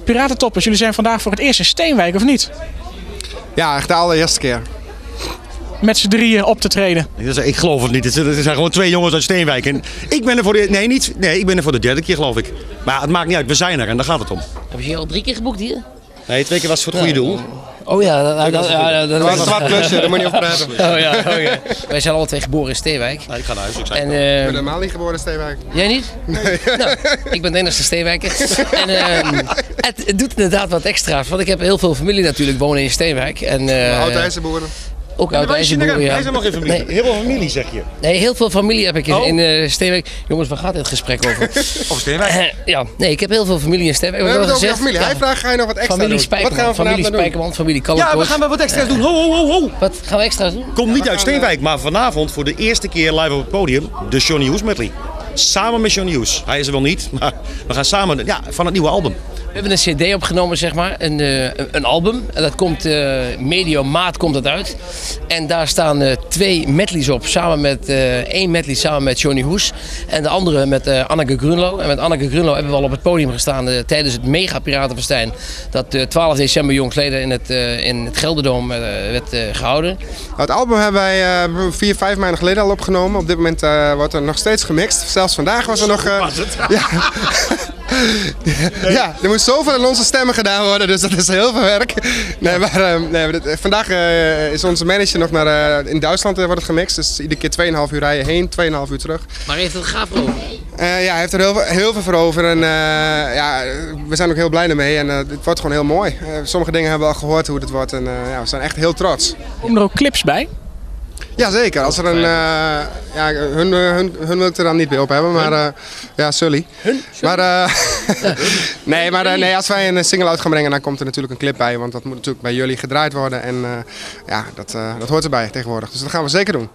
Piratentoppers, jullie zijn vandaag voor het eerst in Steenwijk, of niet? Ja, echt de allereerste keer. Met z'n drieën op te treden. Ik geloof het niet. Er zijn gewoon 2 jongens uit Steenwijk. En ik ben er voor ik ben er voor de 3e keer, geloof ik. Maar het maakt niet uit, we zijn er en daar gaat het om. Heb je hier al 3 keer geboekt hier? Nee, 2 keer was het voor het goede doel. Oh ja, Dat was een zwart plusje, daar moet je niet over praten. Oh ja. Wij zijn alle 2 geboren in Steenwijk. Nee, ik ga naar huis, ik zei En, Ik ben helemaal niet geboren in Steenwijk. jij niet? Nee. Nou, ik ben de enigste Steenwijker. En het doet inderdaad wat extra's. Want ik heb heel veel familie natuurlijk wonen in Steenwijk. Oud-IJzerboeren. Ook uit IJzerboeren, ja. Hij is helemaal geen familie. Nee. Heel veel familie, zeg je. Nee, heel veel familie heb ik in Steenwijk. Jongens, waar gaat dit gesprek over? Of Steenwijk? Ja, nee, ik heb heel veel familie in Steenwijk. We Heb hebben ik het wel over je familie. Hij vraagt, ga je nog wat extra Familie doen? Wat Spijkerman, gaan we familie vanavond doen? Spijkerman, familie Ja, Kallenkoort. we gaan wel wat extra's doen. Ho. Wat gaan we extra's doen? Kom niet uit Steenwijk, maar vanavond voor de eerste keer live op het podium de Johnny Hoes medley. Samen met Johnny Hoes. Hij is er wel niet, maar we gaan samen van het nieuwe album. We hebben een cd opgenomen, zeg maar, een album. En dat komt medio maart komt het uit. En daar staan 2 medleys op, samen met 1 medley samen met Johnny Hoes. En de andere met Anneke Grunlo. En met Anneke Grunlo hebben we al op het podium gestaan tijdens het Mega Piratenfestijn. Dat 12 december jongstleden in het Gelderdoom werd gehouden. Het album hebben wij 4-5 maanden geleden al opgenomen. Op dit moment wordt er nog steeds gemixt. Zelfs vandaag was er nog... Ja, er moet zoveel in onze stemmen gedaan worden, dus dat is heel veel werk. Nee, maar vandaag is onze manager nog in Duitsland wordt het gemixt. Dus iedere keer 2,5 uur rijden heen, 2,5 uur terug. Maar heeft het gaaf over? Ja, hij heeft er heel veel voor over en we zijn ook heel blij ermee en het wordt gewoon heel mooi. Sommige dingen hebben we al gehoord hoe het wordt en we zijn echt heel trots. Komen er ook clips bij? Jazeker, als er hun wil ik er dan niet bij op hebben, maar Sully. Maar, nee, als wij een single uit gaan brengen, dan komt er natuurlijk een clip bij, want dat moet natuurlijk bij jullie gedraaid worden en dat hoort erbij tegenwoordig. Dus dat gaan we zeker doen.